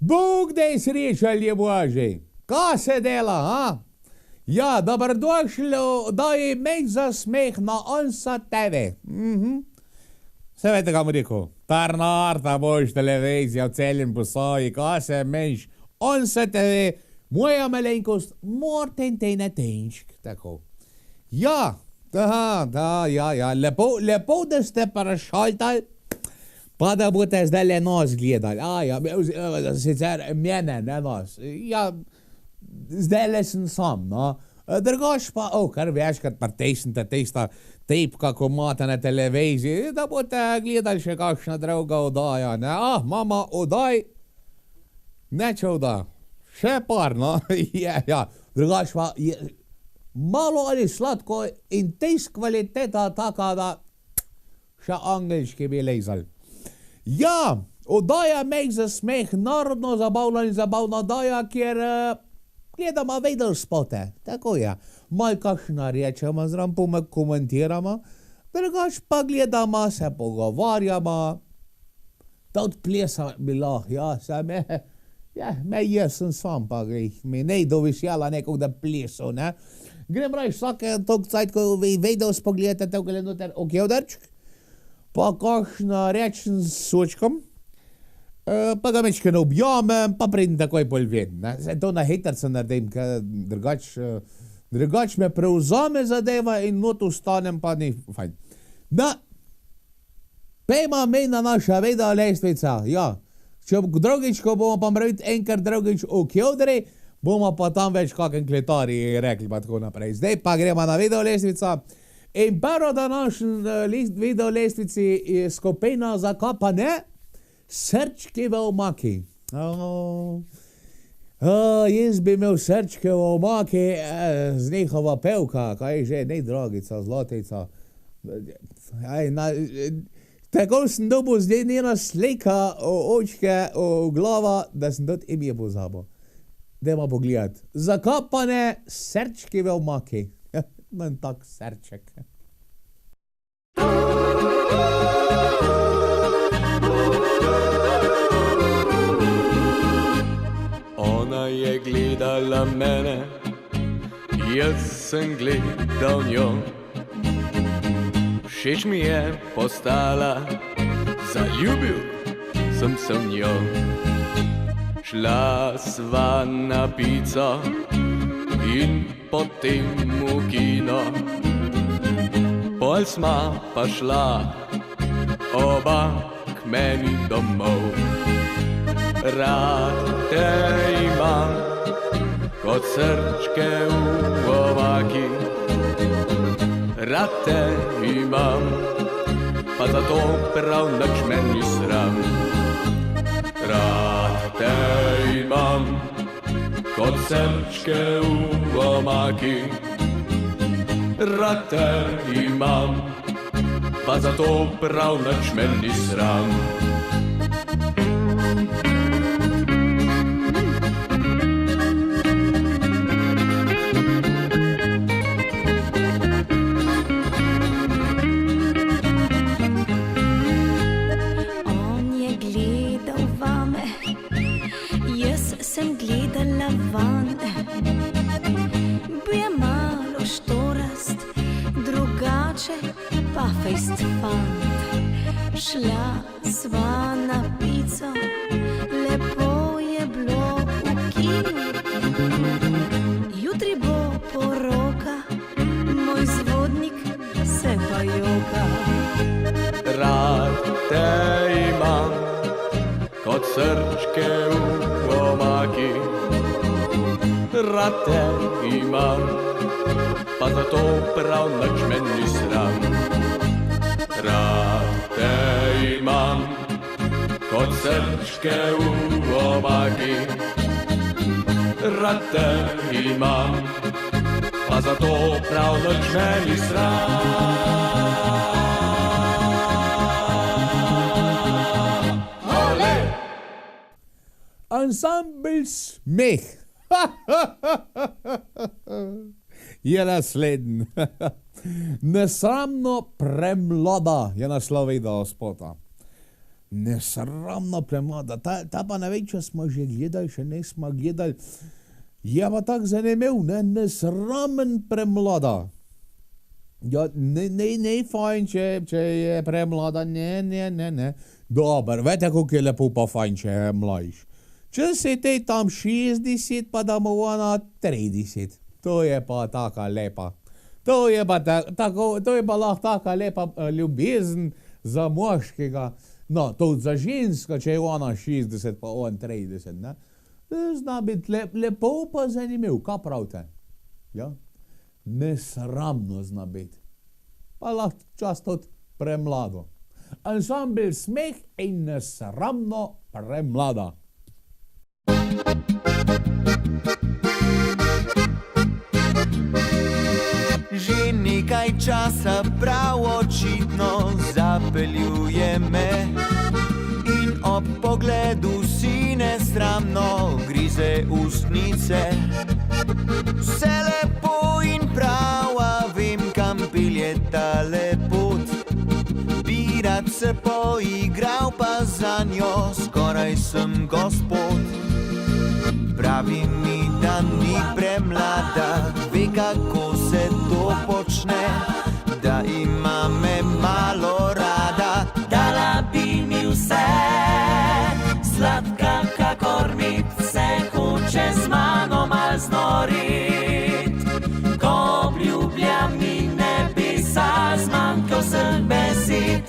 Bog daj sreča, Bože. Kaj se dela, a? Ja, dobrodošli, da je meč za smeh na Onsa TV. Se veste, kam rekel? Tarnarta boš televizija v celjem Posoji, kaj se meč? Onsa TV, moja malenkost, Morten Tenetenšk, tako. Ja, ja, lepo, da ste prišaltali, pa da boste zdaj nas gledali. Sicer mene, ne nas. Ja, zdaj sem sam, no. Drugač pa, kar večkrat pritisnite tista tipka, ko imate na televiziji, da boste gledali še kakšna druga oddaja, ne. Mama, oddaj, neče oddaj. Še par, no. Ja, drugač pa je malo ali sladko in tist kvaliteta taka, da še angelški bi lezali. Ja, oddaja Meč za smeh, narodno zabavna in zabavna oddaja, kjer gledamo videospote, tako je. Malo kakšna rečemo, zraven pomek komentiramo, drugač pa gledamo, se pogovarjamo, da od plesa bi lahko, sem sam, pa mi ne dovišjala nekog da plesu, ne. Grem reč, vsake tog cajt, ko videos pogledate, tako je noter okjevderčk, pa kakšna reč s sočkom, pa ga mečke ne objamem, pa predem takoj pol ven, ne. Zdaj to na hitro se naredim, ker drugač me prevzame zadeva in not ostanem, pa ni fajn. Da, pejma mejna naša video lestvica, ja. Če drugič, ko bomo pa mraviti enkrat drugič o Kjevdri, bomo pa tam več kakšen kletari rekli pa tako naprej. Zdaj pa gremo na video lestvica. In prvo današnja video lestvici je skupina Zakopane srčki v omaki. Jaz bi imel srčke v omaki z njihova pevka, kaj že, ne Dragica, Zlatica. Tako sem dobil zdaj njena slika očke, glava, da sem tudi ime pozabil. Dajmo pogledati. Zakopane srčki v omaki. Imam tak srček. Ona je gledala mene, jaz sem gledal njo. Všeč mi je postala, zaljubil sem se v njo. Šla sva na pico in potem v kino. Pol sva pa šla oba k meni domov. Rad te imam kot srčke v omaki. Rad te imam, pa zato prav nič me ni sram. Rad te imam, kot srčke v omaki. Rad te imam, pa zato prav nič me ni sram. Pa fejst fant. Šla sva na pico, lepo je bilo v kinu. Jutri bo poroka, moj zvodnik se pa joka. Rad te imam, kot srčke v omaki. Rad te imam, pa zato prav nič me ni sram. Rad te imam, kot srčke v omaki. Rad te imam, pa zato prav nič me ni sram. Ole! Ansambl Smeh. Je naslednji. Nesramno premlada je naslov video spota. Nesramno premlada. Ta pa ne vem, če smo že gledali, še nismo gledali. Je pa tak zanimiv, ne? Nesramen premlada. Ja, ne fajn, če je premlada, ne. Dobar, vete, kako je lepo pa fajn, če je mlajš. Če si te tam 60, pa da mu ona 30. To je pa taka lepa. To je pa lahko taka lepa ljubezen za moškega. No, to za ženska, če je ona 60, pa on 30, ne. Zna biti lepo pa zanimiv, kaj pravite? Ja? Nesramno zna biti. Pa lahko čas tudi premlado. Ansambel Smeh in nesramno premlada. Že nekaj časa prav očitno zapeljuje me in ob pogledu si nesramno grize ustnice. Vse lepo in prav, a vem, kam pelje tale pot. Bi rad se poigral, pa za njo skoraj sem gospod. Pravi mi, da ni premlada, ve, kako se to počne, da ima me malo rada. Dala bi mi vse, sladka kakor mit, se hoče z mano mal znorit. Ko obljublja mi nebesa, zmanjkal sem besed.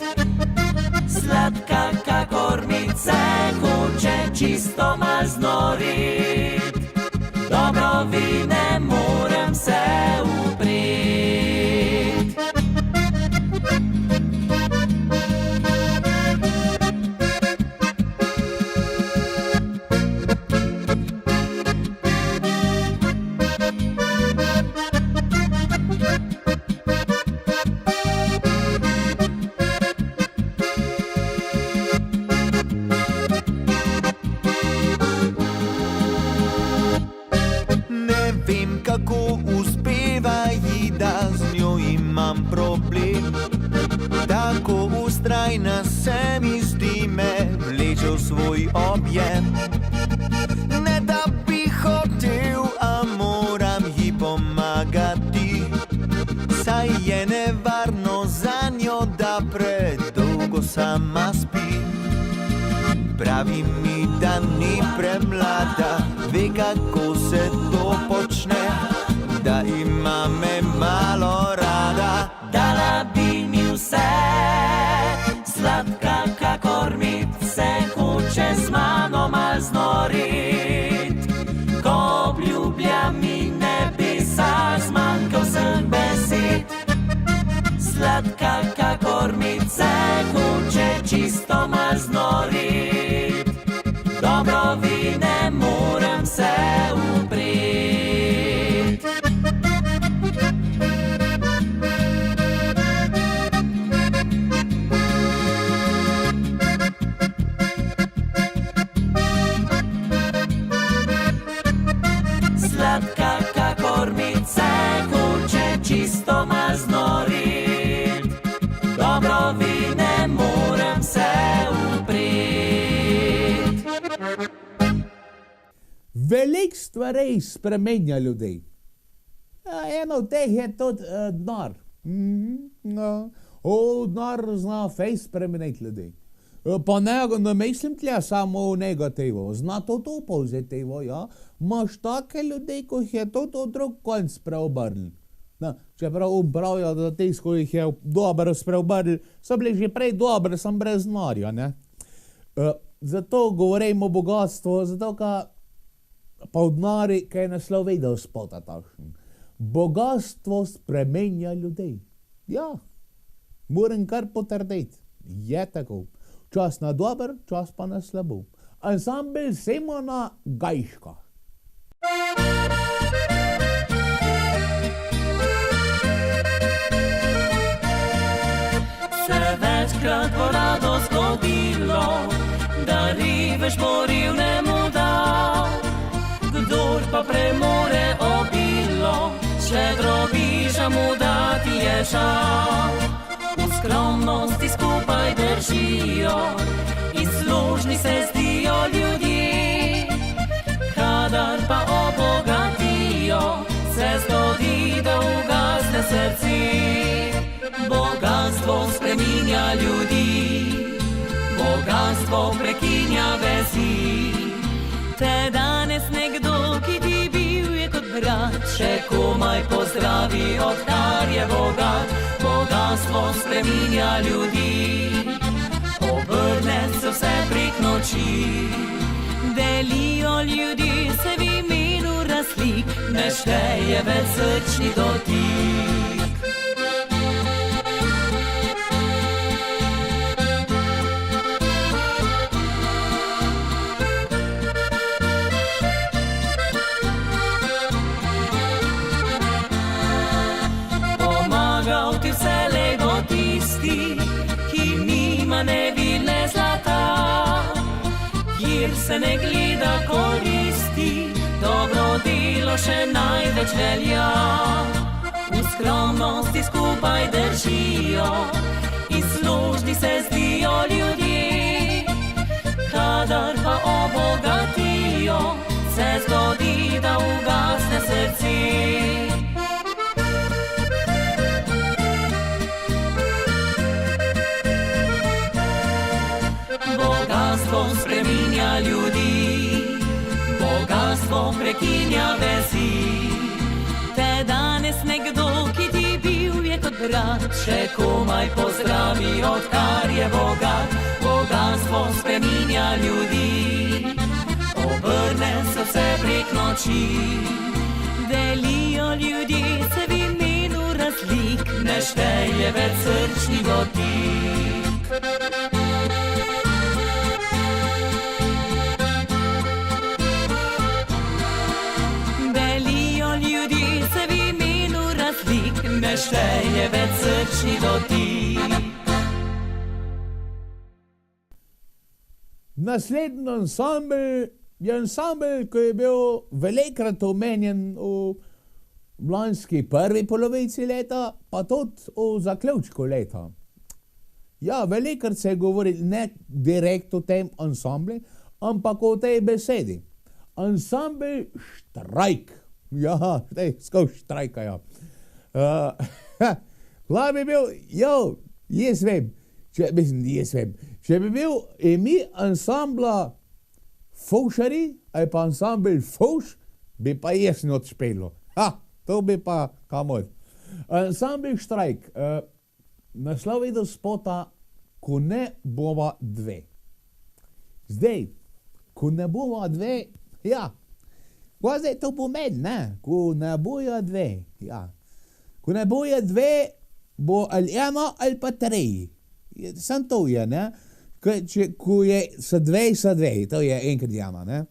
Sladka kakor mit, se hoče čisto mal znorit. Dobro vi, ne morem se uprit. Kako uspeva ji, da z njo imam problem. Tako ustrajna se mi zdi, me vleče v svoj objem. Ne da bi hotel, a moram ji pomagati, saj je nevarno za njo, da predolgo sama spi. Pravi mi, da ni premlada, ve, kako se to počne, da ima me malo rada. Dala bi mi vse, sladka kakor mit, se hoče z mano mal znorit. Ko obljublja mi nebesa, zmanjkal sem besed. Sladka kakor mit, se hoče čisto mal znorit. Dobro vi, ne morem se uprit. Sladka kakor mit, se hoče čisto mal znorit. Dobro vi, ne morem se uprit. Veliko stvari spremenja ljudi. Eno od teh je tudi denar. Denar zna fejst spremeniti ljudi. Pa ne mislim tle samo negativo, zna tudi pozitivo, ja. Imaš take ljudi, ko jih je tudi v drug konc preobrnil. Čeprav pravijo, da ti, ko jih je dobro spreobrnil, so bili že prej dobri, sem brez denarja, ne. Zato govorim o bogatstvu, zato ka pa v denari, kaj je naslov videl spota takšen. Bogatstvo spremenja ljudi. Ja, moram kar potrditi. Je tako. Čas na dober, čas pa na slabo. Ansambel Simona Gajška. Se večkrat bo rado zgodilo, da rivež morilnemu dal. Kdor pa premore obilo, šedro viža mu dati je žal. V skromnosti skupaj držijo i služni se zdijo ljudje. Kadar pa obogatijo, se zgodi, da ugasne srce. Bogatstvo spreminja ljudi, bogatstvo prekinja vezi. Te danes nekdo, ki ti bil je kot brat, še komaj pozdravi, odkar je bogat. Bogatstvo spreminja ljudi, obrne se vse prek noči. Delijo ljudi se v imenu razlik, ne šteje več srčni dotik. Pomagal ti vselej bo tisti, ki nima nevilne zlata. Kjer se ne gleda koristi, dobro delo še največ velja. V skromnosti skupaj držijo in služni se zdijo ljudje. Kadar pa obogatijo, se zgodi, da ugasne srce. Bogatstvo spreminja ljudi, bogatstvo prekinja vezi. Te danes nekdo, ki ti bil je kot brat, še komaj pozdravi, odkar je bogat. Bogatstvo spreminja ljudi, obrne se vse prek noči. Delijo ljudi se v imenu razlik, ne šteje več srčni dotik. Ne šteje več srčni dotik. Naslednji ansambel je ansambel, ki je bil velikokrat omenjen v lanski prvi polovici leta, pa tudi v zaključku leta. Ja, velikokrat se je govoril ne direkt o tem ansamblu, ampak o tej besedi. Ansambel Štrajk. Ja, skozi štrajkajo. Lahko bi bil, jaz vem, če bi bil ime ansambla Foušari, ali pa ansambel Fouš, bi pa jaz not špelo. To bi pa kamor. Ansambel Štrajk, naslov je do spota Ko ne bova dve. Zdaj, ko ne bova dve, ja, kaj zdaj to pomeni, ne? Ko ne bojo dve, ja. Ko ne bojo dve, bo ali ena ali pa tri. Sam to je, ne? Ko je sa dve, to je enkrat ena, ne?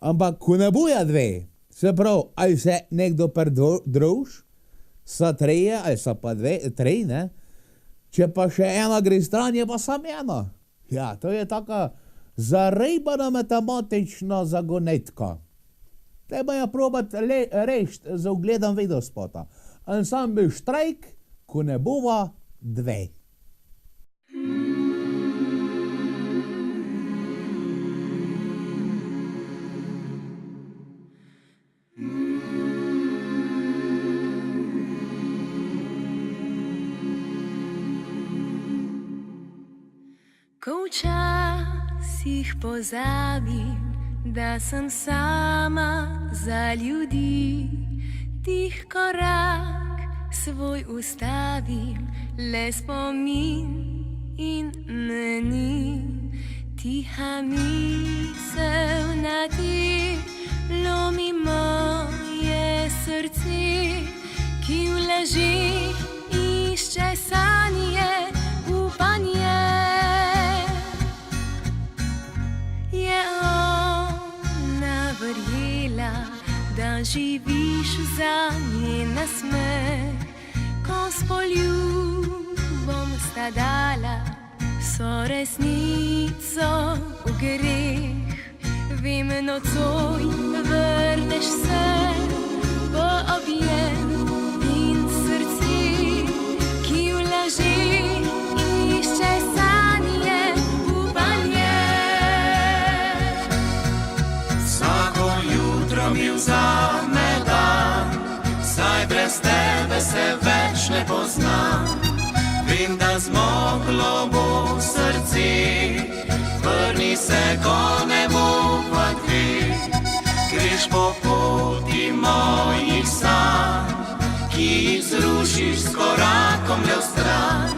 Ampak ko ne bojo dve, se pravi, ali se nekdo pridruž, sa trije ali sa pa tri, ne? Če pa še ena gre stran, je pa sam ena. Ja, to je taka zarejbana matematična zagonetka. Treba je probati rešiti z ogledom videospota. Ansambel Štrajk, ko ne bova dve. Ko včasih pozabim, da sem sama za ljudi, tih korak svoj ustavim, le spomin in meni. Tiha misel na ti lomi moje srce, ki v lažih išče sanje, upanje. Je ona verjela, da živiš za njen nasmeh, ko s poljubom sta dala so resnico v greh. Vem, nocoj vrneš se po objem in srce, ki v laži išče sanje, upanje. mi vzame dan, saj brez tebe se več ne poznam. Vem, da zmoglo bo srce, vrni se, ko ne bo pa dve. Greš po poti mojih sanj, ki jih zrušiš s korakom le vstran.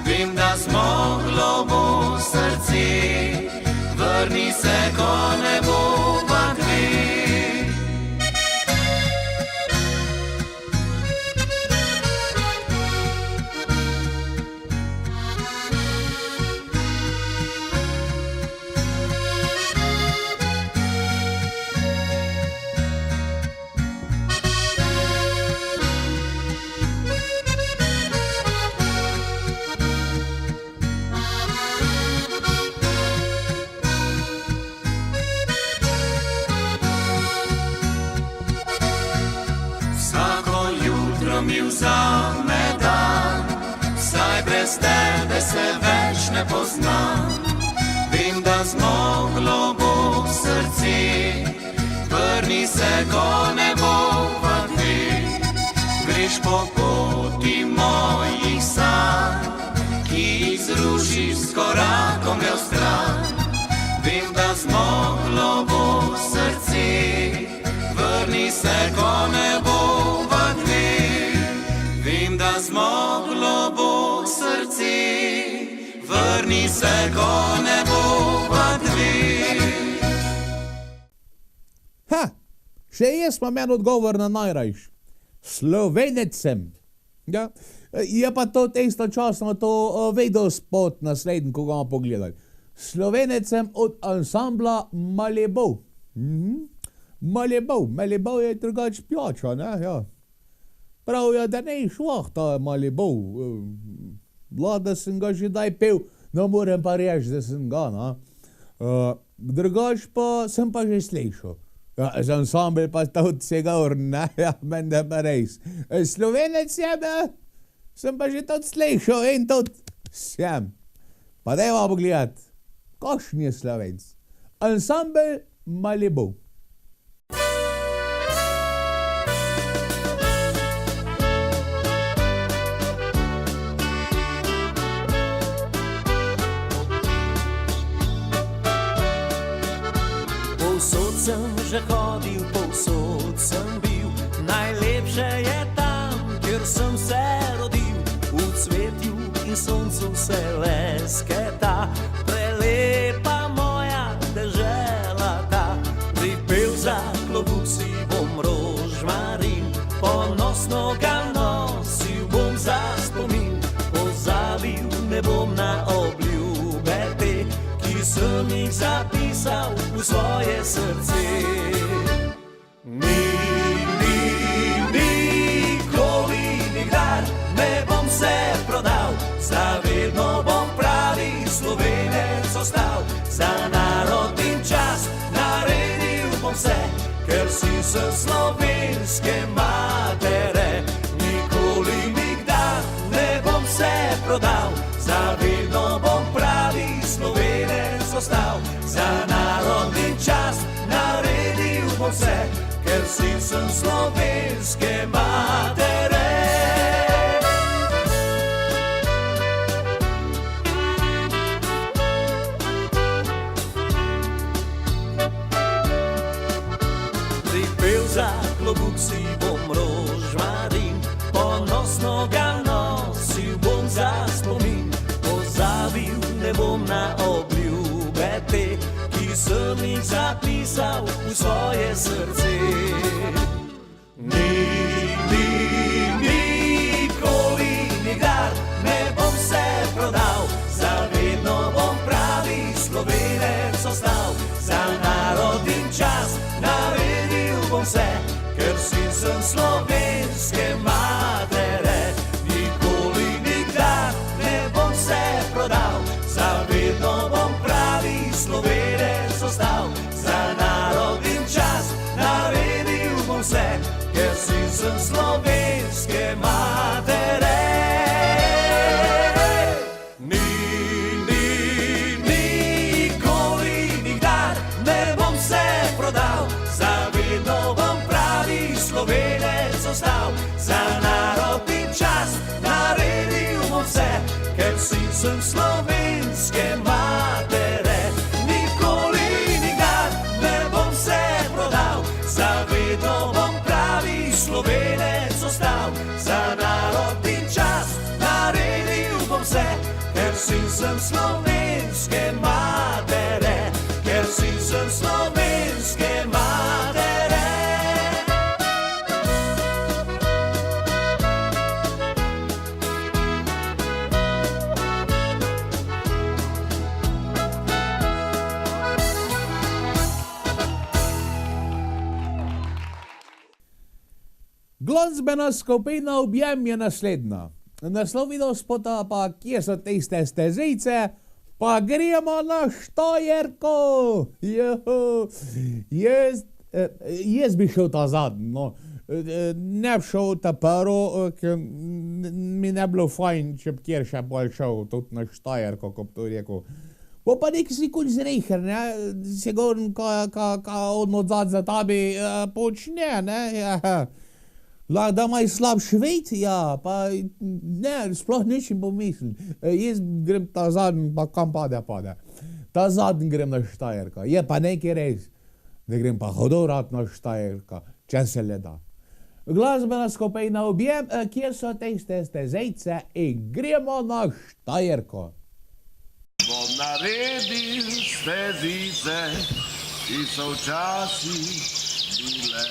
Vem, da zmoglo bo srce, vrni se, ko ne bo pa dve. Mi vzame dan, saj brez tebe se več ne poznam. Vem, da zmoglo bo srce, vrni se, ko ne bo pa dve. Greš po poti mojih sanj, ki jih zrušiš s korakom le vstran. Vem, da zmoglo bo srce, vrni se, ko ne bo pa dve. Vem, da zmoglo bo srce, vrni se, ko ne bo pa dve. Ha, še jaz imam en odgovor na najrajš. Slovenec sem. Ja? Je pa to istočasno to videospot naslednji, ko ga bomo pogledali. Slovenec sem od ansambla Malibov. Malibov je drugač pijača, ne? Ja. Pravijo, da ne šlahta Malibov. Da sem ga že daj pel, no moram pa reči, da sem ga, no. Drugač pa sem pa že slišal. Ja, z ansambl pa tudi sigurno, ne, ja, menda pa res. Slovenec sem pa že tudi slišal in tudi sem. Pa dajva pogledat, kakšen je Slovenc. Ansambl Malibov. Povsod sem že hodil, povsod sem bil, najlepše je tam, kjer sem se rodil. V cvetju in soncu se lesketa, prelepa moja dežela ta. Pripel za klobuk si bom rožmarin, ponosno ga nosil bom za spomin. Pozabil ne bom na obljube te, ki sem jih zapisal v svoje srce. Nikoli, nikdar ne bom se prodal, zavedno bom pravi Slovenec ostal. Za narod in čast naredil bom vse, ker si s slovenske matere. Nikoli, nikdar ne bom se prodal, zavedno bom pravi Slovenec ostal. Za narod in čast naredil bom vse, ker si sem slovenske matere. Pripel za klobuk si bom rožmarin, ponosno ga nosil bom za spomin. Pozabil ne bom na obljube te, ki sem jih zapisal v svoje srce. Nikoli, nikdar ne bom se prodal, zavedno bom pravi Slovenec ostal. Za narod in čast naredil bom vse, ker si sem slovenske matere. Nikoli, nikdar ne bom se prodal, zavedno bom pravi Slovenec ostal. Za narod in čast naredil bom vse, ker si sem slovenske matere. Nikoli, nikdar ne bom se prodal, zavedno vedno bom pravi Slovenec ostal, za narod in čast naredil bom vse, ker sin sem slovenske matere. Nikoli, nikdar ne bom se prodal, za vedno bom pravi Slovenec ostal, za narod in čast naredil bom vse, ker sin sem slovenske matere, ker sin sem slovenske matere. Glasbena skupina Objem je naslednja. Naslov videospota pa Kje so tiste stezice, pa gremo na Štajerko. Jaz bi šel ta zadnji, no. Ne bi šel ta prvo, ker mi ne bilo fajn, če bi kjer še bolj šel, tudi na Štajerko, ko bi to rekel. Bo pa nek si kuj zreher, ne, sigurno, ka on odzad za tabi počne, ne, Lahko da maj slab švejt, ja, pa ne, sploh ničem pomislil. Jaz grem ta zadnji, pa kam pade. Ta zadnji grem na Štajerka. Je pa nekaj res, da grem pa hodil rad na Štajerka, če se le da. Glasbena skupina Objem, Kje so tiste stezice in gremo na Štajerko. Bom naredil stezice, ki so včasih bile.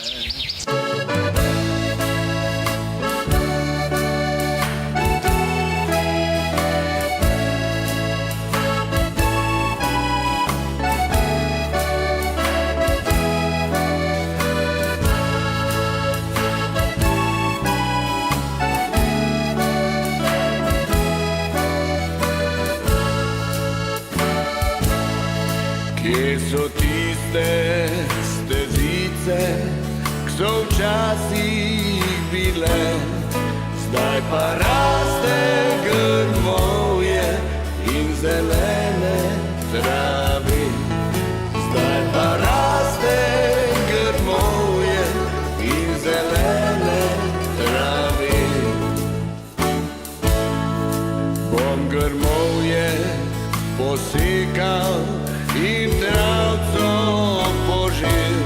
Kje so tiste stezice, ki so včasih bile, zdaj pa raste grmovje in zelene trave. Zdaj pa raste grmovje in zelene trave. Bom grmovje posekal in travco požil,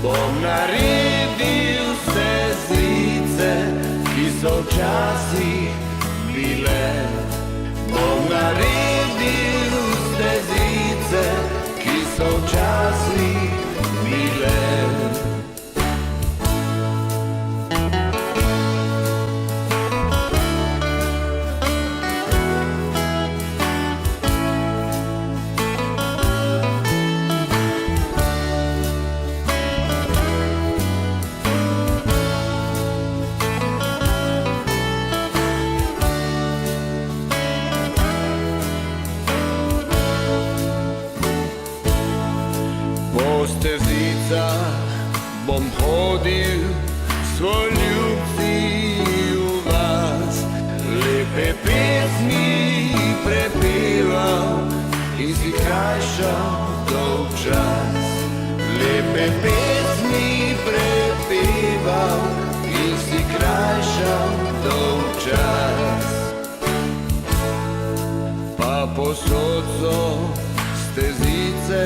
bom naredil stezice, ki so včasih bile. Bom naredil stezice, ki so včasih bile. Po stezicah bom hodil, svoj ljubci v vas, lepe pesmi prepeval in si krajšal dolgčas. Lepe pesmi prepeval in si krajšal dolgčas. Pa posod so stezice,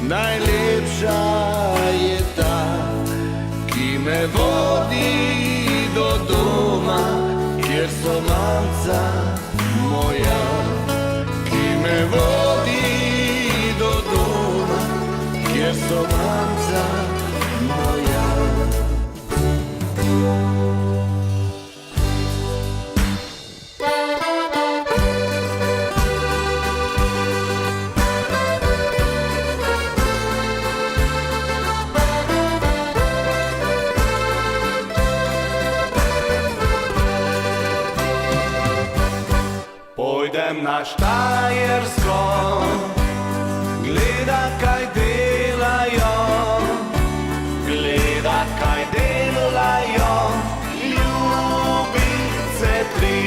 najlepša je ta, ki me vodi do doma, kjer so mamca moja. Ki me vodi do doma, kjer so mamca moja. Pojdem na Štajersko, gledat kaj delajo, ljubice tri.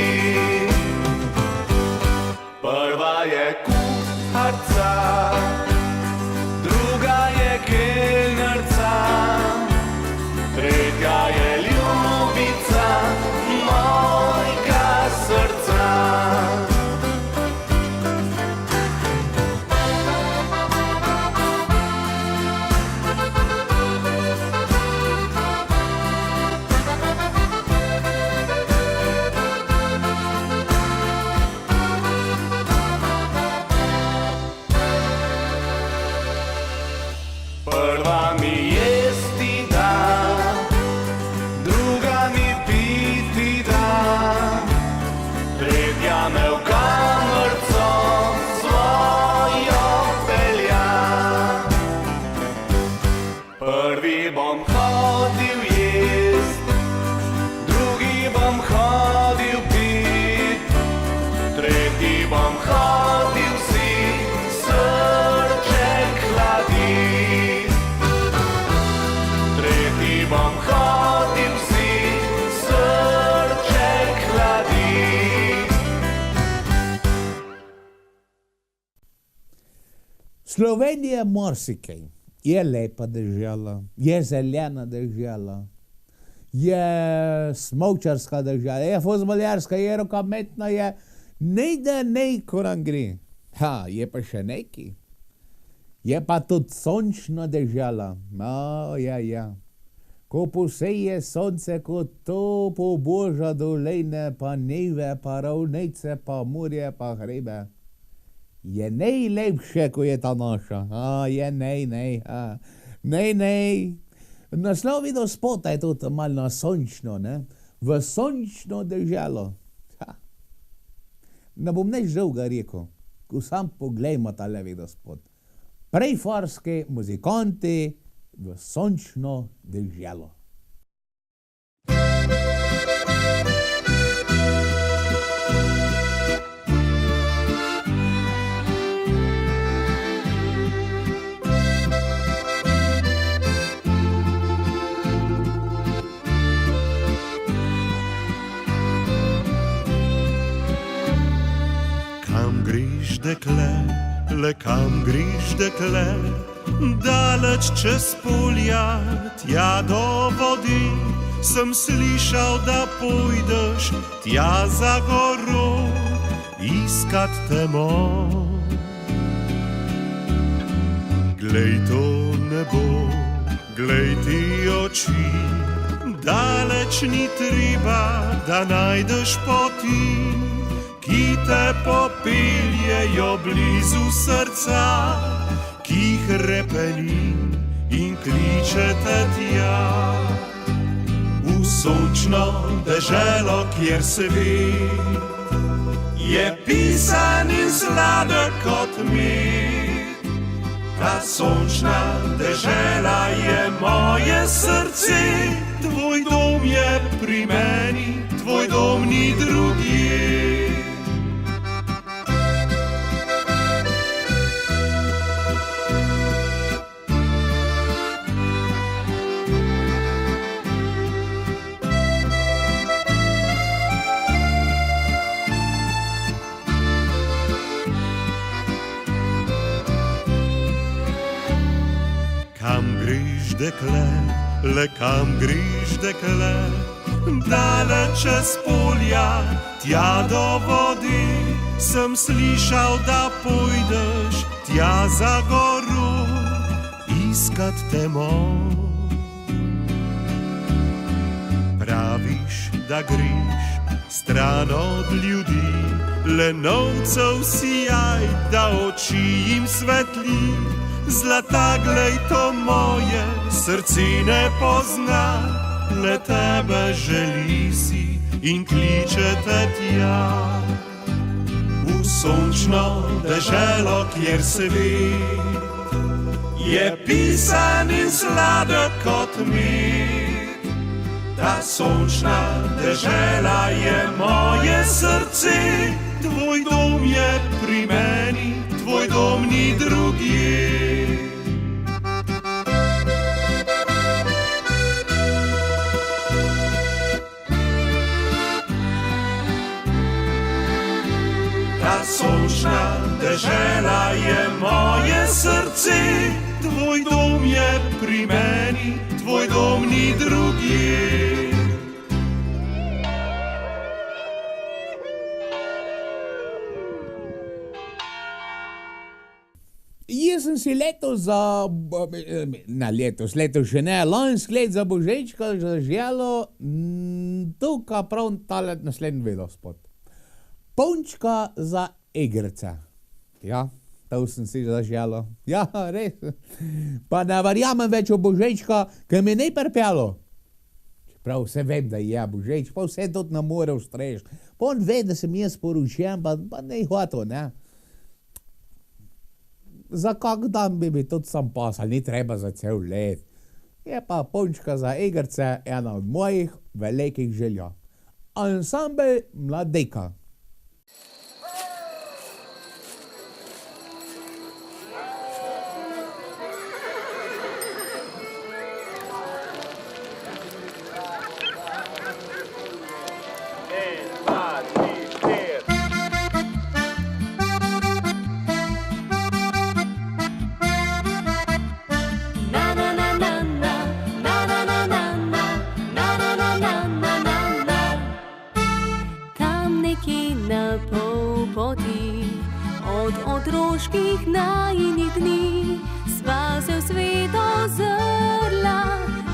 Prva je kuharca, druga je kelnerca, Prva mi jesti da, druga mi piti da, tretja me v kamrco svojo pelja. Prvi bom hodil jest, drugi bom hodil pit, tretji bom hodil si srček hladit. Tretji bom hodil si srček hladit. Slovenija je marsikaj. Je lepa država, je zelena država, je smovčarska država, je fuzbaljarska, je rokometna, je nejde nej, ko nam gre. Je pa še neki. Je pa tudi sončna država. Ja. Ko poseje sonce, ko to poboža doline, pa nive, pa ravnice, pa morje, pa hrebe. Je najlepše, ko je ta naša. Je nej. Naslov video spota je tudi malo na sončno, ne? V sončno državo. Ne bom nič dolga rekel, ko sam poglejmo tale video spot. Prejfarski muzikanti v sončno državo. Dekle, le kam greš, dekle, daleč čez polja, tja do vodi, sem slišal, da pojdeš tja za goro, iskat te mo. Glej to nebo, glej ti oči, daleč ni treba, da najdeš poti, ki te popeljejo blizu srca, ki hrepeni in kliče te tja. V sončno deželo, kjer svet je pisan in sladek kot med. Ta sončna dežela je moje srce, tvoj dom je pri meni, tvoj dom ni drugje. Dekle, le kam greš, dekle, daleč čez polja, tja do vodi, sem slišal, da pojdeš tja za goro, iskat te mo. Praviš, da greš stran od ljudi, le novcev sijaj, da oči jim svetli. Zlata, glej to moje, srce ne pozna, le tebe želi si in kliče te tja. V sončno deželo, kjer svet je pisan in sladek kot med. Ta sončna dežela je moje srce, tvoj dom je pri meni, tvoj dom ni drugje. Ta sončna dežela je moje srce, tvoj dom je pri meni, tvoj dom ni drugje. Jaz sem si letos še ne, lansko let za Božička zaželo tukaj prav tale naslednji video spot. Punčka za igrice. Ja, To sem si zaželo. Ja, res. Pa ne verjamem več v Božička, ki mi ne pripelo. Čeprav vse vem, da je Božič, pa vse tudi ne more ustreči. Pa on ve, da sem jaz poročen, pa ne hotel, ne. Za kak dan bi tudi sam pasal, ni treba za cel let. Je pa punčka za igrice ena od mojih velikih želja. Ansambel Mladika. Od otroških najinih dni sva se v svet ozrla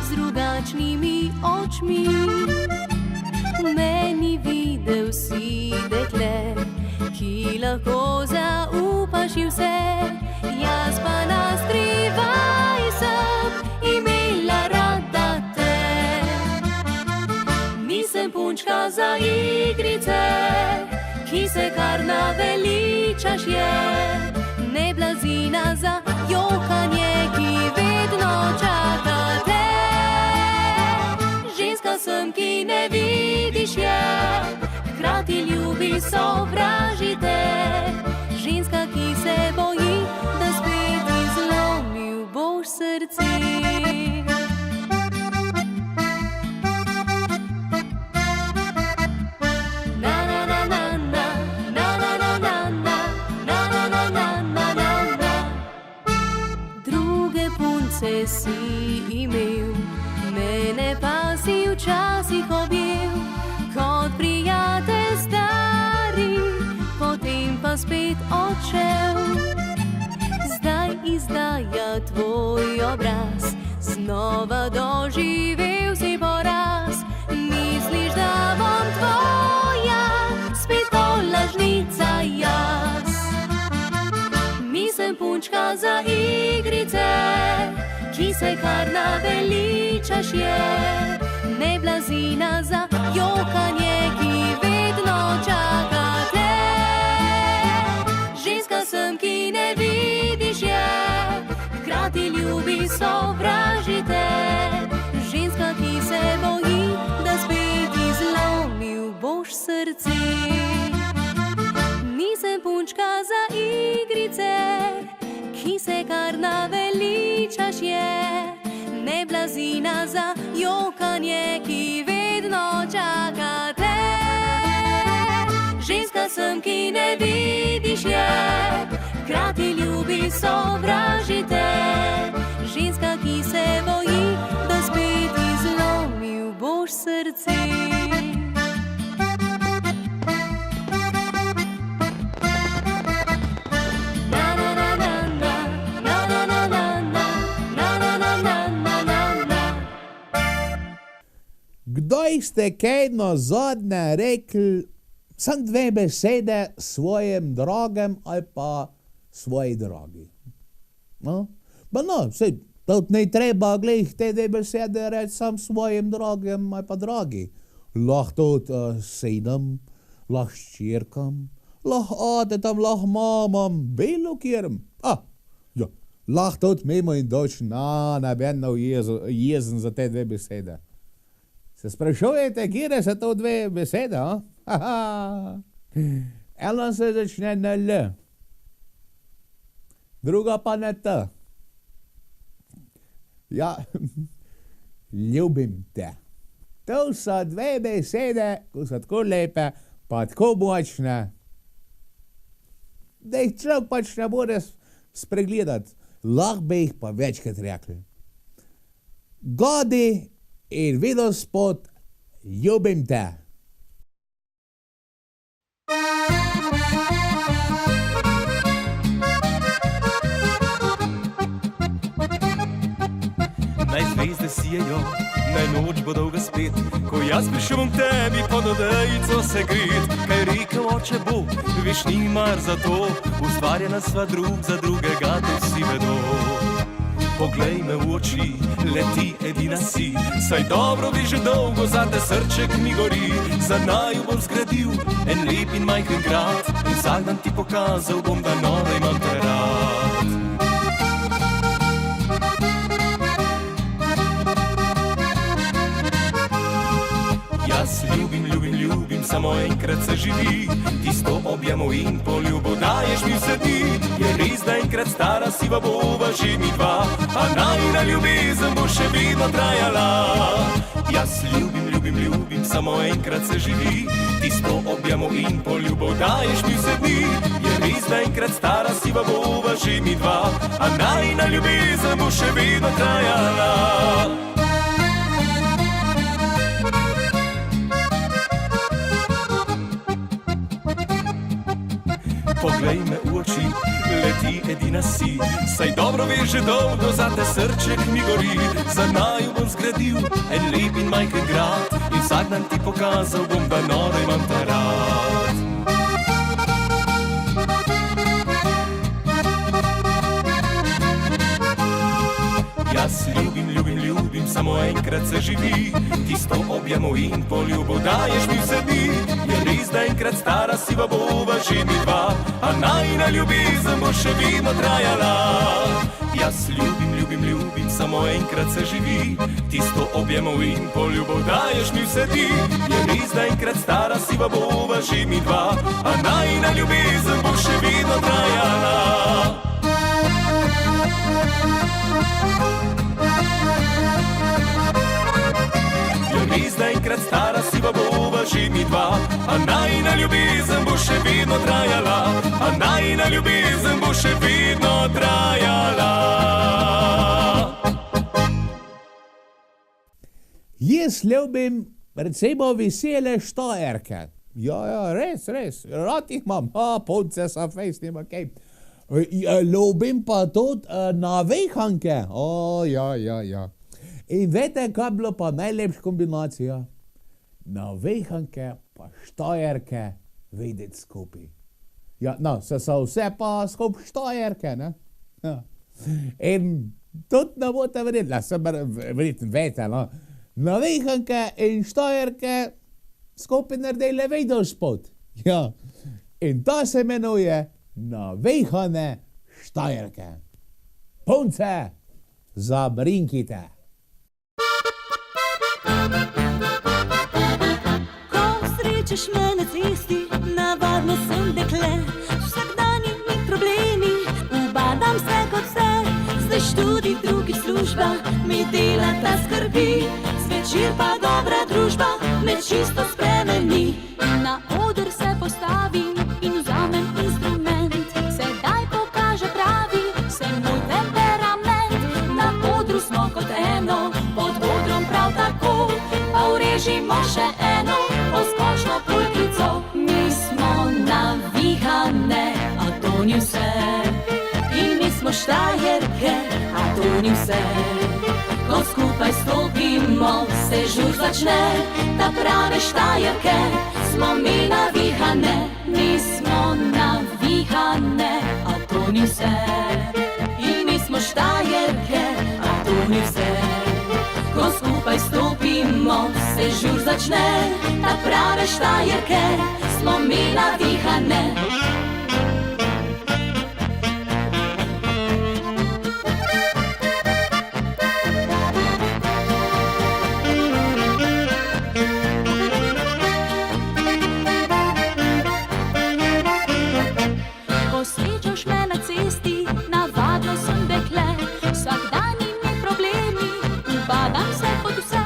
z drugačnimi očmi. Meni videl si dekle, ki lahko zaupaš ji vse, jaz pa na skrivaj sem imela rada te. Nisem punčka za igrice, ki se kar naveličaš je, ne blazina za jokanje, ki vedno čaka te. Ženska sem, ki ne vidiš je, hkrati ljubi sovražite. Ženska, ki se boji, da spet izlomil boš srce. Si imel, mene pa si včasih objel, kot prijatelj stari, potem pa spet odšel. Zdaj izdaja tvoj obraz, znova doživel si poraz. Misliš, da bom tvoja, spet to lažnica jaz. Nisem punčka za igrice, ki se kar naveličaš je, ne blazina za jokanje, ki vedno čaka te. Ženska sem, ki ne vidiš je, hkrati ljubi sovražite. Ženska, ki se boji, da spet izlomil boš srce. Nisem punčka za igrice, ki se kar naveličaš je, ne blazina za jokanje, ki vedno čaka te. Ženska sem, ki ne vidiš je, hkrati ljubi sovražite. Ženska, ki se boji, da spet izlomil boš srce. Kdaj ste kaj nazadnje rekli samo dve besede svojim dragem ali pa svoji dragi? No? Pa no, sej, tudi ne treba glih te dve besede reči sam svojim dragem ali pa dragi. Lahko tudi sinom, lahko ščirkam, lahko atetam, lahko mamam, bilo kjerim. Ja, lahko tudi mimo in doč, ne ben jezen za te dve besede. Se sprašujete, kjere so to dve besede, Ena se začne na L, druga pa na T. Ja, ljubim te. To so dve besede, ko so tako lepe, pa tako močne, da jih človek pač ne more spregledati. Lahko bi jih pa večkrat rekli. Godi in vidospod, ljubim te. naj zvezde sijejo, naj noč bo dolga spet. Ko jaz prišel k tebi pod odejico se gret, kaj rekel oče bo, veš ni mar za to, ustvarjena sva drug za drugega, to vsi vedo. Poglej me v oči, leti edina si, saj dobro veš že dolgo, za te srček mi gori. Za naju bom zgradil en lep in majhen grad in vsak dan ti pokazal bom, da nove imam te rad. Jaz ljubim, ljubim, ljubim, samo enkrat se živi, tisto objemo in poljubo daješ mi vse dni. Je res, da enkrat stara siva bova že mi dva, a najina ljubezen bo še vedno trajala. Jaz ljubim, ljubim, ljubim, samo enkrat se živi, tisto objemo in poljubo daješ mi vse dni. Je res, da enkrat stara siva bova že mi dva, a najina ljubezen bo še vedno trajala. Poglej me v oči, leti edina si, saj dobro veš že dolgo, za te srček mi gori. Za naju bom zgradil en lep in majhen grad in vsak dan ti pokazal bom, da nove imam te rad. Jaz ljubim, ljubim, ljubim, samo enkrat se živi, tisto objemo in poljubo daješ mi vse dni. Je res, da enkrat stara siva bova že mi dva, a najina ljubezen bo še vedno trajala. Jaz ljubim, ljubim, ljubim, samo enkrat se živi, tisto objemo in poljubo daješ mi vse dni. Je res, da enkrat stara siva bova že mi dva, a najina ljubezen bo še vedno trajala. Res, da enkrat stara siva bova že mi dva, a najina ljubezen bo še vedno trajala, a najina ljubezen bo še vedno trajala. Jaz ljubim recimo vesele štajerke. Ja, res, rad jih imam, punce so fejst, nima kaj. Ljubim pa tudi navihanke, ja. In veste, kaj je bilo pa najlepša kombinacija? Navihanke pa štajerke vedeti skupaj. Ja, no, so vse pa skupaj štajerke, ne? Ja. In tudi ne boste verjetno, verjetno veste, no? Navihanke in štajerke skupaj naredili videospot. Ja. In to se imenuje navihane štajerke. Punce, zabrinkite. Srečeš me na cesti, navadno sem dekle, vsakdanji mi problemi, ubadam se kot vse, zdaj študij, drugi služba, mi delata skrbi, zvečer pa dobra družba me čisto spremeni. Na oder se postavim in vzamem instrument, sedaj pokaže pravi se moj temperament. Na odru smo kot eno, pod odrom prav tako, pa urežimo še eno poskočno pulkico. Mi smo navihane, a to ni vse, in mi smo štajerke, a to ni vse. Ko skupaj stopimo, se žur začne, ta prave štajerke smo mi navihane. Mi smo navihane, a to ni vse, in mi smo štajerke, a to ni vse. Ko skupaj stopimo, se žur začne, ta prave štajerke smo mi navihane. Ko srečaš me na cesti, navadno sem dekle, vsakdanji mi problemi, ubadam se kot vse,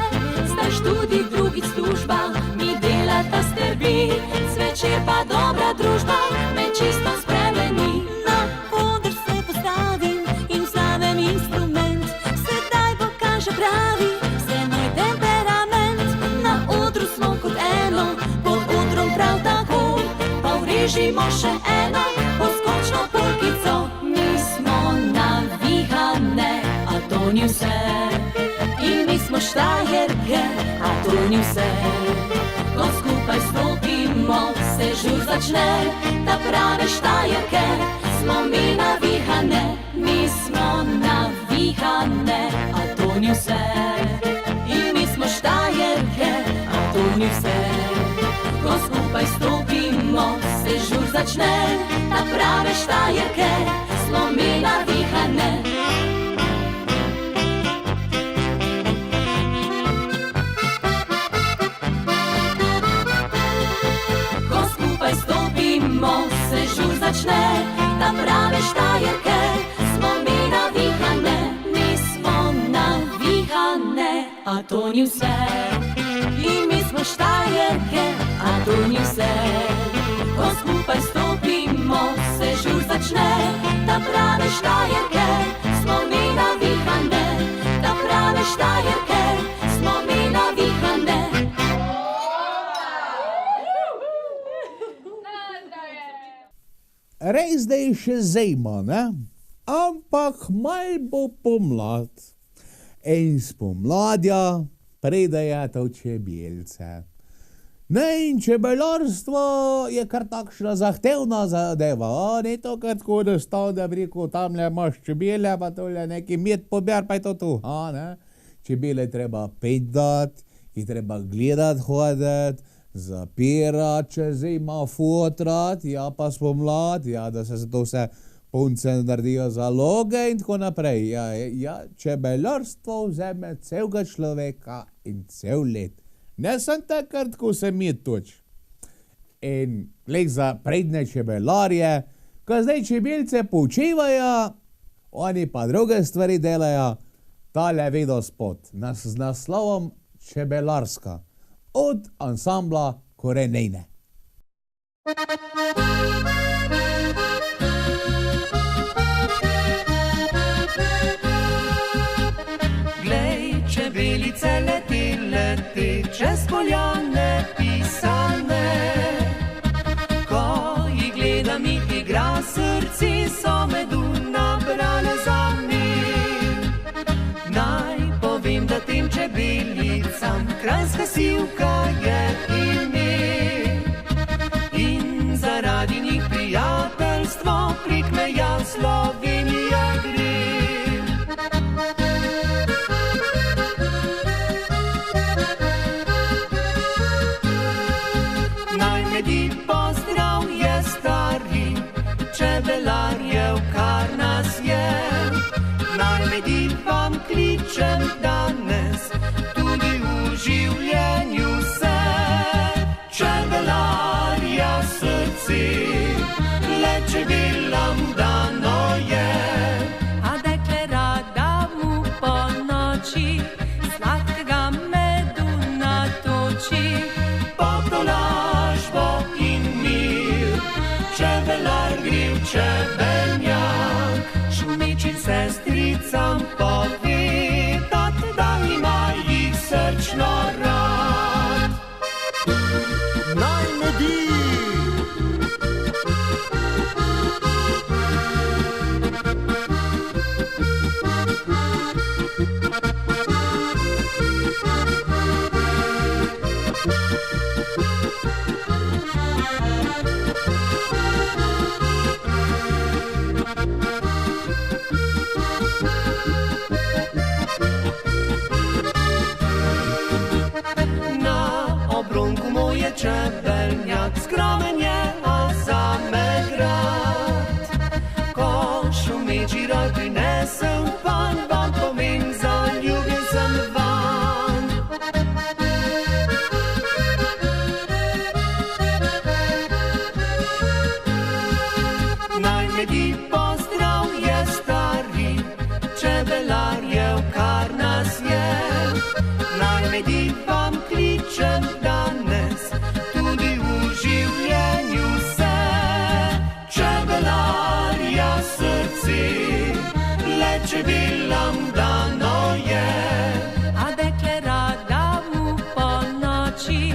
zdaj študij, drugič služba, mi delata skrbi, zvečer pa dobra družba me čisto spremeni. Na oder se postavim in vzamem instrument, sedaj pokaže pravi se moj temperament. Na odru smo kot eno, pod odrom prav tako, pa urežimo še eno poskočno pulkico. Mi smo navihane, a to ni vse, smo Štajerke, a to ni vse. Ko skupaj stopimo, se žur začne, da prave Štajerke smo mi navihane, mi smo navihane, a to ni vse. In mi smo Štajerke, a to ni vse. Ko skupaj stopimo, se žur začne, da prave Štajerke smo mi navihane. Ko skupaj stopimo, se žur začne, da prave Štajerke smo mi navihane, mi smo navihane, a to ni vse. In mi smo Štajerke, a to ni vse. Ko skupaj stopimo, se žur začne, da prave Štajerke smo mi navihane, da prave Štajerke smo mi navihane. Res, da je še zima, ne? Ampak mal bo pomlad. In spomladja pridejo to čebelce. Ne, in čebelarstvo je kar takšna zahtevna zadeva. Ni to kar tako, da stav, da bi rekel, tamle imaš čebele, pa tole neki med pobjar, pa je to tu. Ne? Čebele treba pet dat, jih treba gledat, hodit, zapirati, če zima fotrat, ja pa spomlad, ja, da se to vse punce naredijo zaloge in tako naprej. Ja, čebelarstvo vzeme celega človeka in cel let. Ne sem takrat, ko se mi toč. In glej za predne čebelarje, ko zdaj čebelce počivajo, oni pa druge stvari delajo, tale video spot z naslovom Čebelarska od ansambla Korenejne. Glej, čebelice leti čez poljane pisane. Ko jih gledam, jih igra srci, so medu nabrale za mir. Naj povem, da tem čebelicam kranjska sivka je ime. In zaradi njih prijateljstvo prek meja Slovenija gre. Najmedi pozdrav je stari, čebelarjev kar nas je. Najmedi vam kličem danes, tudi v življenju se. Čebelarja srce, le čebelam dano je. A dekle rada mu po noči sladkega medu natoči. Potolažbo in mir, čebelar gre v čebelnjak. Šumečim sestricam povedat, da ima jih srčno rad. Najmedi! Čebeljak skromen je, a zame grad. Ko šumeči roj prinesem van, vam povem, zaljubljen sem van. Najmedi pozdrav je stari, čebelarjev kar nas je. Najmedi vam kličem danes, tudi v življenju se. Čebelarja srce, le čebelam dano je. A dekle rada mu po noči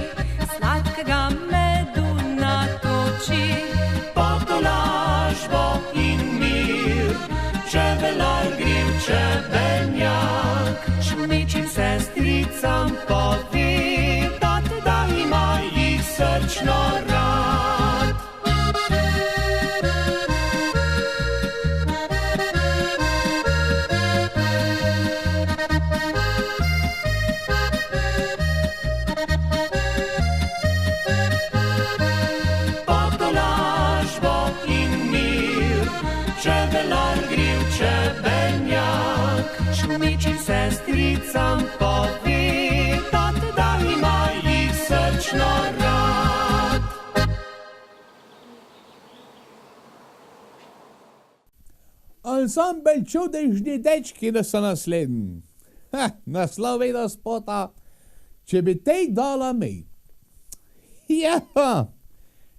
sladkega medu natoči. Potolažbo in mir, čebelar gre v čebelnjak. Šumečim sestri sestricam povedat, da ima jih srčno rad. Potolažbo in mir, čebelar griv čebelnjak, šumiči sestricam povedat, da ima jih srčno rad. Ansambel Čudežni dečki, da so naslednji. Naslov vedel spota, če bi tej dala mi. Ja,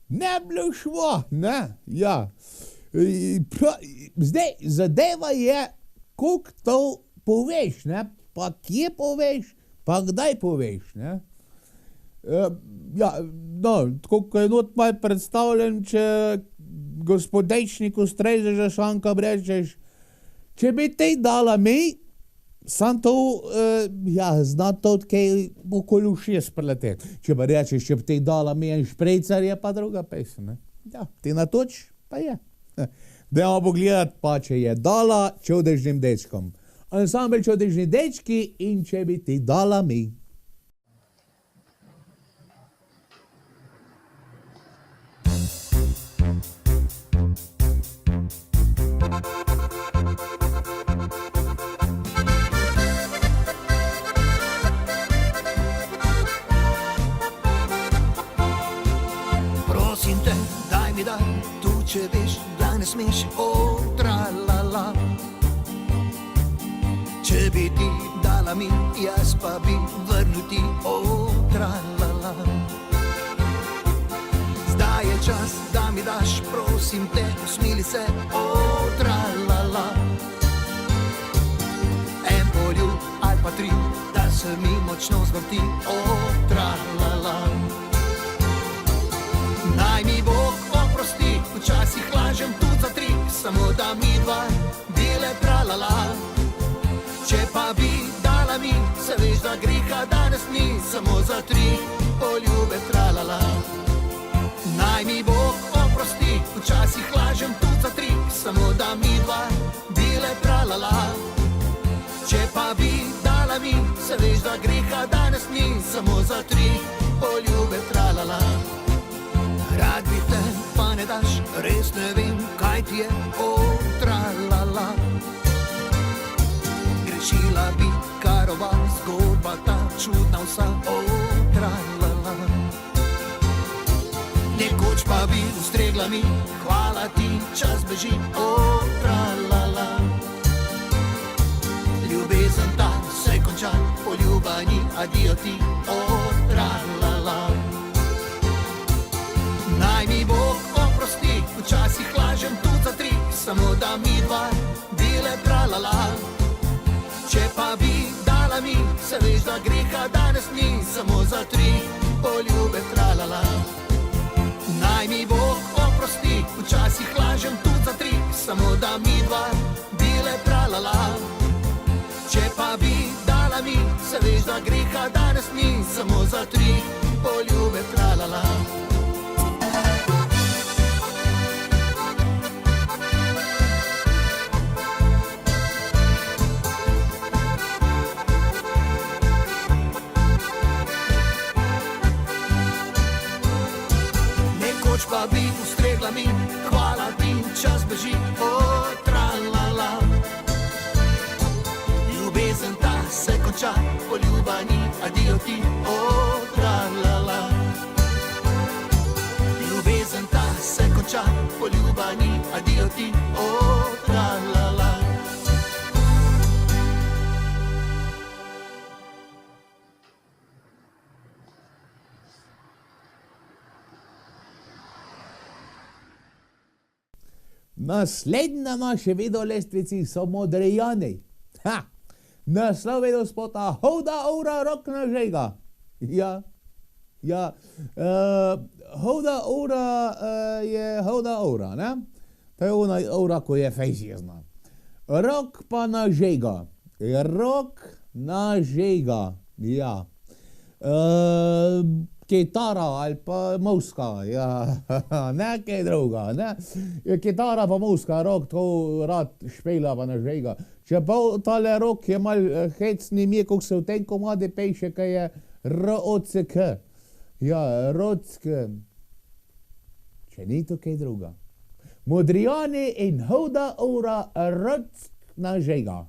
ne bilo šlo, ne, ja. Zdaj, zadeva je, koliko to poveš, ne, pa kje poveš, pa kdaj poveš, ne. Ja, no, tako ko je not malo predstavljen, če gospodečniku strežeš šanka brečeš, če bi tej dala mi, sam to, ja, zna to kaj okoli ušes preleteti. Če pa rečeš, če bi tej dala mi en šprejcar, je pa druga pesem, ne. Ja, ti natoč, pa je. Dajmo pogledat pa, če je dala Čudežnim dečkom. Ansambel Čudežni dečki in če bi ti dala mi. Prosim te, daj mi daj, tu če veš, da ne smeš, tra-la-la. Če bi ti dala mi, jaz pa bi vrnil ti, tra-la-la. Zdaj je čas, da mi daš, prosim te, usmili se, tra-la-la. En poljub ali pa tri, da se mi močno zvrti, tra-la-la. Naj mi Bog oprosti, včasih lažem tudi za tri, samo da mi dva bile tra-la-la. Če pa bi dala mi, se veš, da greha danes ni, samo za tri poljube tra-la-la. Naj mi Bog oprosti, včasih lažem tudi za tri, samo da mi dva bile tra-la-la. Če pa bi dala mi, se veš, da greha danes ni, samo za tri poljube tra-la-la. Rad bi te, pa ne daš, res ne vem, kaj ti je, tra-la-la. Grešila bi, kar ova zgodba, ta čudna vsa, tra-la-la. Nekoč pa bi ustregla mi, hvala ti, čas beži, tra-la-la. Ljubezen ta se konča, poljuba ni, adijo ti, tra-la-la. Naj mi Bog oprosti, včasih lažem tudi za tri, samo da mi dva bile tra-la-la. Če pa bi dala mi, se veš, da greha danes ni, samo za tri poljube tra-la-la. Naj mi Bog oprosti, včasih lažem tudi za tri, samo da mi dva bile tra-la-la. Če pa bi dala mi, se veš, da greha danes ni, samo za tri poljube tra-la-la. Nekoč pa bi ustregla mi, hvala ti, čas beži, tra-la-la. Ljubezen ta se konča, poljuba ni, adijo ti, tra-la-la. Ljubezen ta se konča, poljuba ni, adijo ti, tra-la-la. Naslednja naše videolestvici so Modrijani. Naslov videospota Hoda ura rok na žega. Ja. Hoda ura je hoda ura, ne? To je ona ura, ko je fejsjezna. Rok pa na žega. Rok na žega. Ja. Kitara ali pa muska, ja, ne kaj druga, ne. Kitara pa muska, rok to rad špela pa ne žega. Čeprav tale rok je mal hecni mi, kak se v tem komadi peše, kaj je R-O-C-K. Ja, Rodsk. Če ni to kaj druga. Modrijani in Huda ura Rodsk na žega.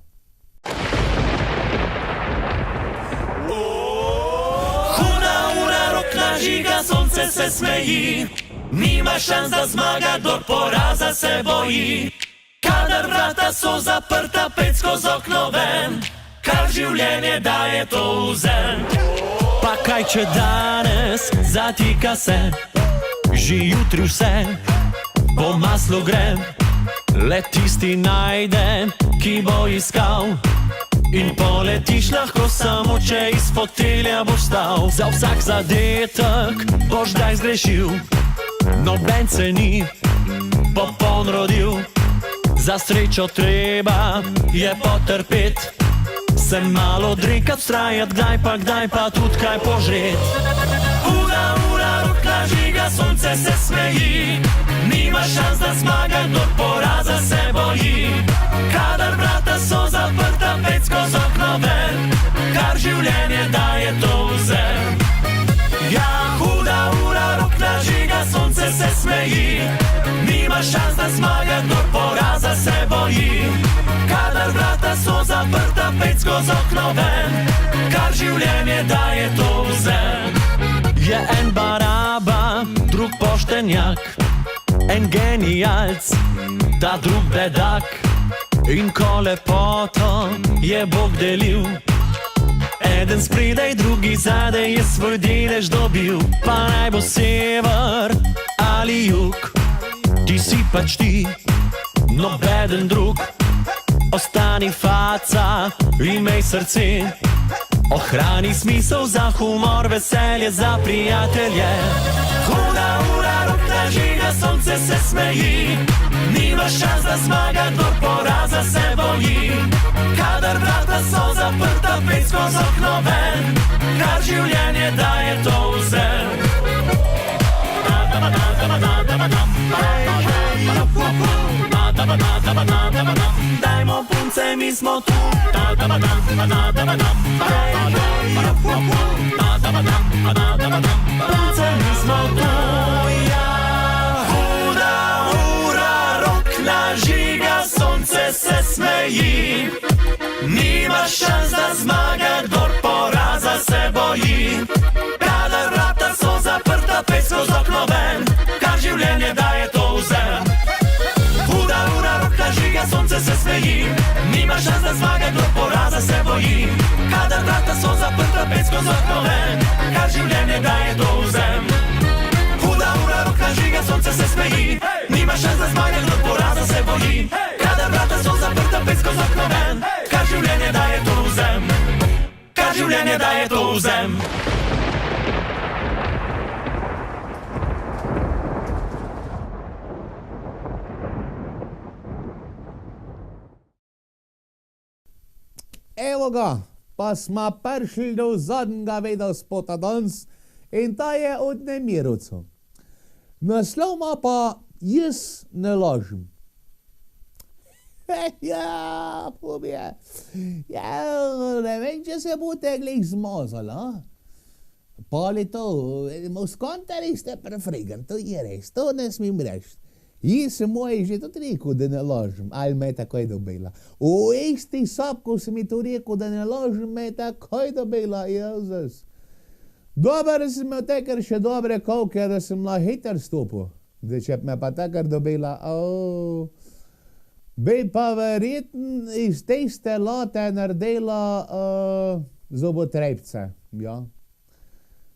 Žiga, sonce se smeji, nima šans da zmaga, dok poraza se boji. Kadar vrata so zaprta, pet skozi okno ven, kar življenje daje to vzem. Pa kaj če danes zatika se, že jutri vse, po maslu grem, le tisti najde, ki bo iskal. In poletiš lahko samo, če iz fotelja boš stal. Za vsak zadetek boš daj zgrešil, noben se ni popoln rodil. Za srečo treba je potrpet, se malo drekat, vztrajat, kdaj pa tudi kaj požret. Huda ura, rokla žiga, sonce se smeji, nima šans da zmaga, dok poraza se boji. Kadar vrata so zaprta, pet skozi okno ven, kar življenje daje to vzem. Ja, huda ura, rokla žiga, sonce se smeji, nima šans da zmaga, dok poraza se boji. Kadar vrata so zaprta, pet skozi okno ven, kar življenje daje to vzem. Je en baraba, drug poštenjak, en genijalc, ta drug bedak. In ko lepoto je Bog delil, eden spredaj, drugi zadaj je svoj delež dobil. Pa naj bo sever ali jug, ti si pač ti, nobeden drug. Ostani faca, imej srce, ohrani smisel za humor, veselje za prijatelje. Huda ura, rokla žiga, sonce se smeji, nima šans da zmaga, dok poraza se boji. Kadar vrata so zaprta, pet skozi okno ven, kar življenje daje to vzem. Dajmo punce, mi smo tu. Punce, mi smo tu. Ja, huda ura, rokla žiga, sonce se smeji, nima šans da zmaga, kdor poraza se boji. Kadar vrata so zaprta, pet skozi okno ven, kar življenje daje to vzem. Huda ura, rokla žiga, sonce se smeji, nima šans da zmaga, kdor poraza se boji. Kadar vrata so zaprta, pet skozi okno ven, kar življenje daje to vzem. Huda ura, rokla žiga, sonce se smeji, nima šans da zmaga, kdor poraza se boji. Kadar vrata so zaprta, pet skozi okno ven, kar življenje daje to vzem. Kar življenje daje to vzem. Evo ga, pa smo prišli do zadnjega videospota danes in ta je od Nemirovcev. Naslov ima pa Jaz ne lažem. Ja, pobje. Ja, ne vem, če se boste glih zmazali, a? Pali to, muskantari ste prefregan, to je res, to ne smem reči. Jaz sem moj že tudi rekel, da ne lažem, ali me je takoj dobila. V isti sab, ko sem mi to rekel, da ne lažem, me je takoj dobila, Jezus. Dobar sem imel takar še dobre kovke, da sem la hiter stopil. Zdaj, če me pa takar dobila, bi pa verjetno iz tiste late naredila zobotrebce, ja.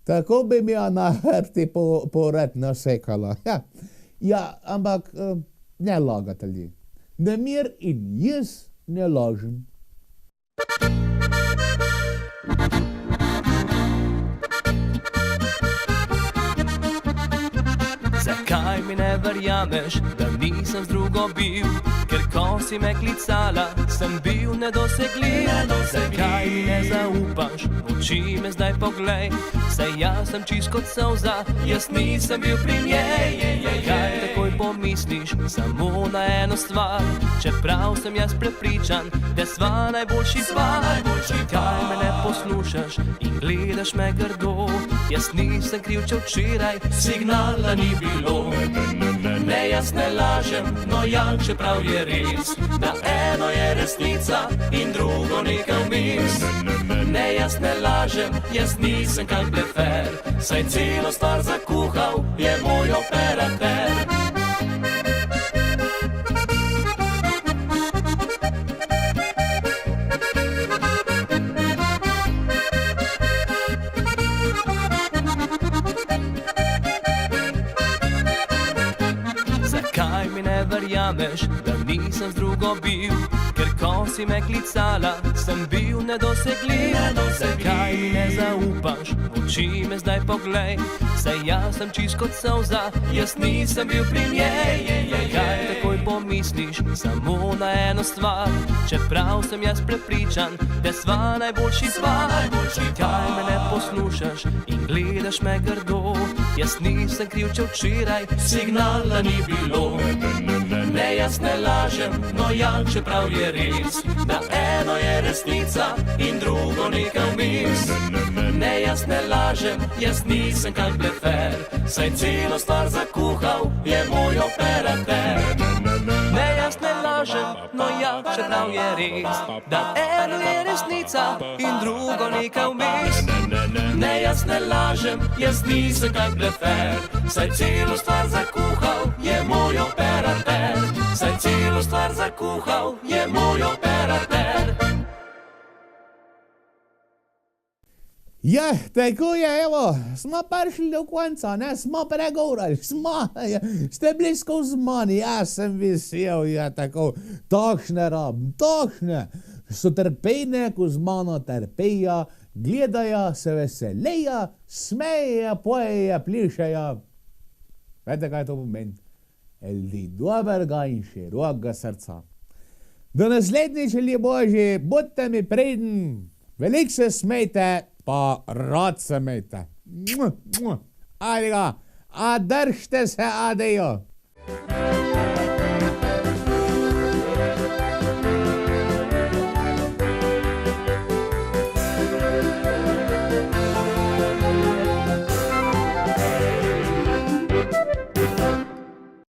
Tako bi mi jo na hrti pored nasekala, ja. Ja, ampak ne lagatelji. Nemir in jaz ne lažem. Zakaj mi ne verjameš, da nisem z drugo bil? ker ko si me klicala, sem bil nedosegljiv. Zakaj mi ne zaupaš, v oči me zdaj poglej, saj jaz sem čist kot solza, jaz nisem bil pri njej. Kaj takoj pomisliš samo na eno stvar, čeprav sem jaz prepričan, da sva najboljši sva. Kaj me ne poslušaš in gledaš me grdo, jaz nisem kriv, če včeraj signala ni bilo. Ne, jaz ne lažem, no ja, čeprav je res, da eno je resnica in drugo nekaj vmes. Ne, jaz ne lažem, jaz nisem kak blefer, saj celo stvar zakuhal je moj operater. Zakaj mi ne verjameš, da nisem z drugo bil, ker ko si me klicala, sem bil nedosegljiv. Zakaj mi ne zaupaš, v oči me zdaj poglej, saj jaz sem čist kot solza, jaz nisem bil pri njej. Kaj takoj pomisliš samo na eno stvar, čeprav sem jaz prepričan, da sva najboljši sva. Kaj me ne poslušaš in gledaš me grdo, jaz nisem kriv, če včeraj signala ni bilo. Ne, jaz ne lažem, no ja, čeprav je res, da eno je resnica in drugo nekaj vmes. Ne, jaz ne lažem, jaz nisem kak blefer, saj celo stvar zakuhal je moj operater. Ne, jaz ne lažem, no ja, čeprav je res, da eno je resnica in drugo nekaj vmes. Ne, jaz ne lažem, jaz nisem kak blefer, saj celo stvar zakuhal je moj operater. Saj celo stvar zakuhal je moj operater. Ja, tako je, evo, smo prišli do konca, ne, smo pregovorili, ste blisko z mani, jaz sem vesel, ja, tako, takšne rabim, takšne, so trpejne, ko z mano trpeja, gledajo, se veseleja, smejejo, pojejo, plišejo. Vete, kaj to pomeni? Ljudi dobrega in širokega srca. Do naslednjič, ljudje Božji, bodite mi preden, veliko se smejte, pa rad se mejte. Ajde ga, a držite se, adejo.